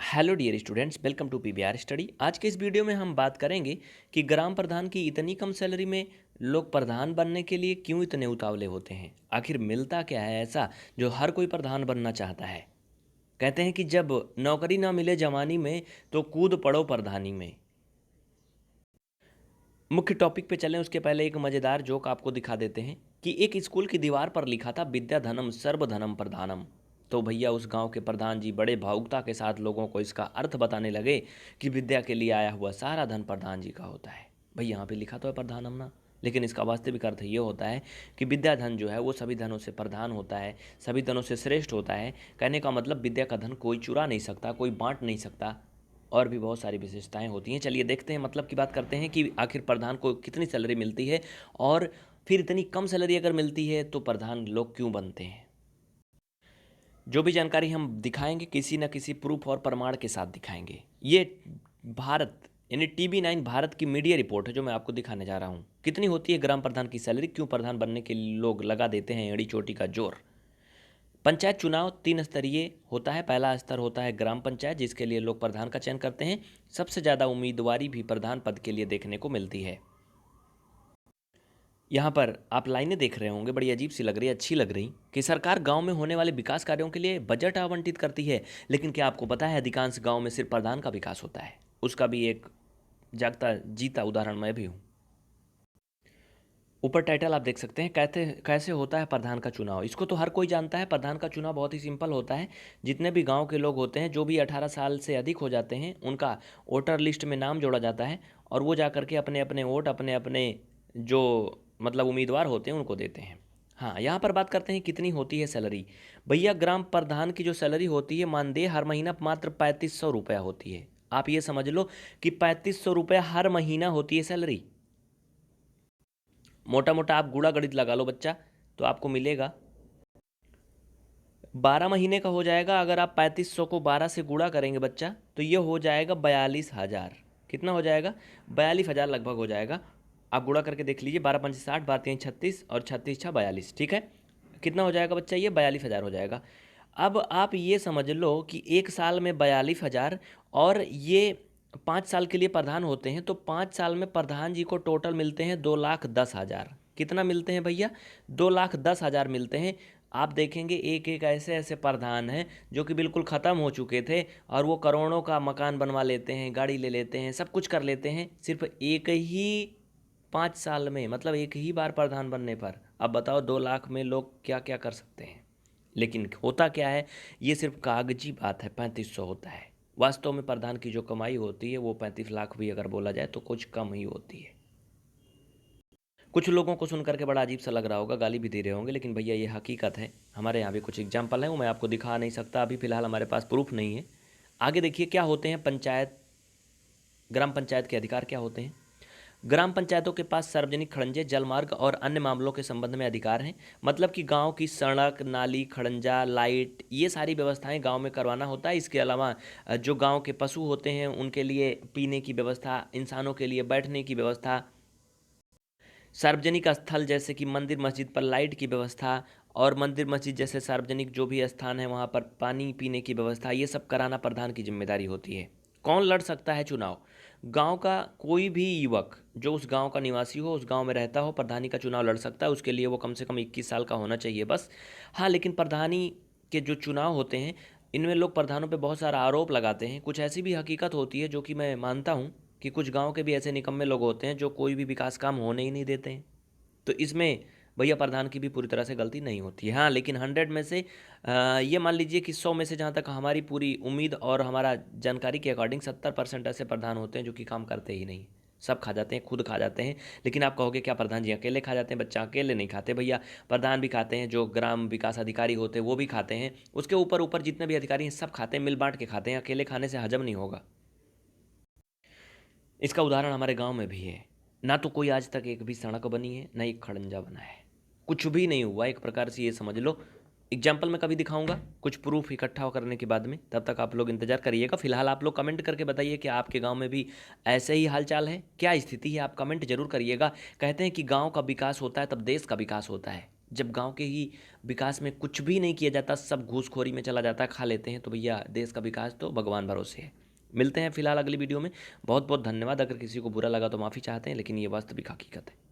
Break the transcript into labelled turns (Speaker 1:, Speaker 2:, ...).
Speaker 1: Hello dear students, welcome to PVR study. आज के इस वीडियो में हम बात करेंगे कि ग्राम प्रधान की इतनी कम सैलरी में लोग प्रधान बनने के लिए क्यों इतने उतावले होते हैं। आखिर मिलता क्या है ऐसा जो हर कोई प्रधान बनना चाहता है। कहते हैं कि जब नौकरी ना मिले जवानी में तो कूद पड़ो प्रधानी में। मुख्य टॉपिक पे चलें उसके पहले एक मज़ेदार जोक आपको दिखा देते हैं कि एक स्कूल की दीवार पर लिखा था विद्या धनम सर्वधनम प्रधानम। तो भैया उस गांव के प्रधान जी बड़े भावुकता के साथ लोगों को इसका अर्थ बताने लगे कि विद्या के लिए आया हुआ सारा धन प्रधान जी का होता है। भाई यहाँ पे लिखा तो है प्रधानम ना, लेकिन इसका वास्तविक अर्थ ये होता है कि विद्या धन जो है वो सभी धनों से प्रधान होता है, सभी धनों से श्रेष्ठ होता है। कहने का मतलब विद्या का धन कोई चुरा नहीं सकता, कोई बांट नहीं सकता, और भी बहुत सारी विशेषताएं होती हैं। चलिए देखते हैं, मतलब की बात करते हैं कि आखिर प्रधान को कितनी सैलरी मिलती है और फिर इतनी कम सैलरी अगर मिलती है तो प्रधान लोग क्यों बनते हैं। जो भी जानकारी हम दिखाएंगे किसी न किसी प्रूफ और प्रमाण के साथ दिखाएंगे। ये भारत यानी TB9 भारत की मीडिया रिपोर्ट है जो मैं आपको दिखाने जा रहा हूँ। कितनी होती है ग्राम प्रधान की सैलरी, क्यों प्रधान बनने के लिए लोग लगा देते हैं एड़ी चोटी का जोर। पंचायत चुनाव 3 स्तरीय होता है। पहला स्तर होता है ग्राम पंचायत, जिसके लिए लोग प्रधान का चयन करते हैं। सबसे ज़्यादा उम्मीदवारी भी प्रधान पद के लिए देखने को मिलती है। यहाँ पर आप लाइनें देख रहे होंगे, बड़ी अजीब सी लग रही है, अच्छी लग रही कि सरकार गांव में होने वाले विकास कार्यों के लिए बजट आवंटित करती है। लेकिन क्या आपको पता है अधिकांश गांव में सिर्फ प्रधान का विकास होता है। उसका भी एक जागता जीता उदाहरण मैं भी हूँ। ऊपर टाइटल आप देख सकते हैं, कैसे कैसे होता है प्रधान का चुनाव। इसको तो हर कोई जानता है। प्रधान का चुनाव बहुत ही सिंपल होता है। जितने भी गांव के लोग होते हैं, जो भी 18 साल से अधिक हो जाते हैं, उनका वोटर लिस्ट में नाम जोड़ा जाता है और वो जा करके अपने अपने वोट अपने अपने जो मतलब उम्मीदवार होते हैं उनको देते हैं। हाँ, यहाँ पर बात करते हैं कितनी होती है सैलरी। भैया ग्राम प्रधान की जो सैलरी होती है मानदेय हर महीना मात्र 3500 रुपया होती है। आप ये समझ लो कि 3500 रुपया हर महीना होती है सैलरी। मोटा मोटा आप गुणा गणित लगा लो बच्चा, तो आपको मिलेगा 12 महीने का हो जाएगा। अगर आप 3500 को 12 से गुणा करेंगे बच्चा तो ये हो जाएगा 42,000। कितना हो जाएगा? 42,000 लगभग हो जाएगा। आप गुणा करके देख लीजिए, 12×5 = 60, 12×3 = 36 और 36×6 = 42। ठीक है, कितना हो जाएगा बच्चा? ये 42,000 हो जाएगा। अब आप ये समझ लो कि एक साल में 42,000 और ये 5 साल के लिए प्रधान होते हैं, तो 5 साल में प्रधान जी को टोटल मिलते हैं 2,10,000। कितना मिलते हैं भैया? 2,10,000 मिलते हैं। आप देखेंगे एक एक ऐसे ऐसे प्रधान हैं जो कि बिल्कुल ख़त्म हो चुके थे और वो करोड़ों का मकान बनवा लेते हैं, गाड़ी ले लेते हैं, सब कुछ कर लेते हैं सिर्फ एक ही 5 साल में, मतलब एक ही बार प्रधान बनने पर। अब बताओ 2 लाख में लोग क्या क्या कर सकते हैं। लेकिन होता क्या है, ये सिर्फ कागजी बात है। 3500 होता है, वास्तव में प्रधान की जो कमाई होती है वो 35 लाख भी अगर बोला जाए तो कुछ कम ही होती है। कुछ लोगों को सुन करके बड़ा अजीब सा लग रहा होगा, गाली भी दे रहे होंगे, लेकिन भैया ये हकीकत है। हमारे यहाँ भी कुछ एग्जाम्पल हैं, वो मैं आपको दिखा नहीं सकता अभी फ़िलहाल, हमारे पास प्रूफ नहीं है। आगे देखिए क्या होते हैं पंचायत, ग्राम पंचायत के अधिकार क्या होते हैं। ग्राम पंचायतों के पास सार्वजनिक खड़ंजे, जलमार्ग और अन्य मामलों के संबंध में अधिकार हैं। मतलब कि गांव की सड़क, नाली, खड़ंजा, लाइट, ये सारी व्यवस्थाएं गांव में करवाना होता है। इसके अलावा जो गांव के पशु होते हैं उनके लिए पीने की व्यवस्था, इंसानों के लिए बैठने की व्यवस्था, सार्वजनिक स्थल जैसे कि मंदिर मस्जिद पर लाइट की व्यवस्था, और मंदिर मस्जिद जैसे सार्वजनिक जो भी स्थान है वहाँ पर पानी पीने की व्यवस्था, ये सब कराना प्रधान की जिम्मेदारी होती है। कौन लड़ सकता है चुनाव? गांव का कोई भी युवक जो उस गांव का निवासी हो, उस गांव में रहता हो, प्रधानी का चुनाव लड़ सकता है। उसके लिए वो कम से कम 21 साल का होना चाहिए बस। हाँ, लेकिन प्रधानी के जो चुनाव होते हैं इनमें लोग प्रधानों पे बहुत सारा आरोप लगाते हैं। कुछ ऐसी भी हकीकत होती है जो कि मैं मानता हूँ कि कुछ गांव के भी ऐसे निकम्मे लोग होते हैं जो कोई भी विकास काम होने ही नहीं देते हैं। तो इसमें भैया प्रधान की भी पूरी तरह से गलती नहीं होती है। हाँ, लेकिन 100 में से ये मान लीजिए कि 100 में से जहाँ तक हमारी पूरी उम्मीद और हमारा जानकारी के अकॉर्डिंग 70% ऐसे प्रधान होते हैं जो कि काम करते ही नहीं, सब खा जाते हैं, खुद खा जाते हैं। लेकिन आप कहोगे क्या प्रधान जी अकेले खा जाते हैं? बच्चा अकेले नहीं खाते भैया, प्रधान भी खाते हैं, जो ग्राम विकास अधिकारी होते हैं वो भी खाते हैं, उसके ऊपर ऊपर जितने भी अधिकारी हैं सब खाते हैं, मिल बांट के खाते हैं। अकेले खाने से हजम नहीं होगा। इसका उदाहरण हमारे गांव में भी है। ना तो कोई आज तक एक भी सड़क बनी है, ना एक खड़ंजा बना है, कुछ भी नहीं हुआ एक प्रकार से, ये समझ लो। एग्जाम्पल मैं कभी दिखाऊंगा कुछ प्रूफ इकट्ठा करने के बाद में, तब तक आप लोग इंतजार करिएगा। फिलहाल आप लोग कमेंट करके बताइए कि आपके गांव में भी ऐसे ही हालचाल है, क्या स्थिति है, आप कमेंट जरूर करिएगा। कहते हैं कि गांव का विकास होता है तब देश का विकास होता है। जब गांव के ही विकास में कुछ भी नहीं किया जाता, सब घूसखोरी में चला जाता है, खा लेते हैं, तो भैया देश का विकास तो भगवान भरोसे है। मिलते हैं फिलहाल अगली वीडियो में। बहुत बहुत धन्यवाद। अगर किसी को बुरा लगा तो माफ़ी चाहते हैं, लेकिन ये वास्तविक हकीकत है।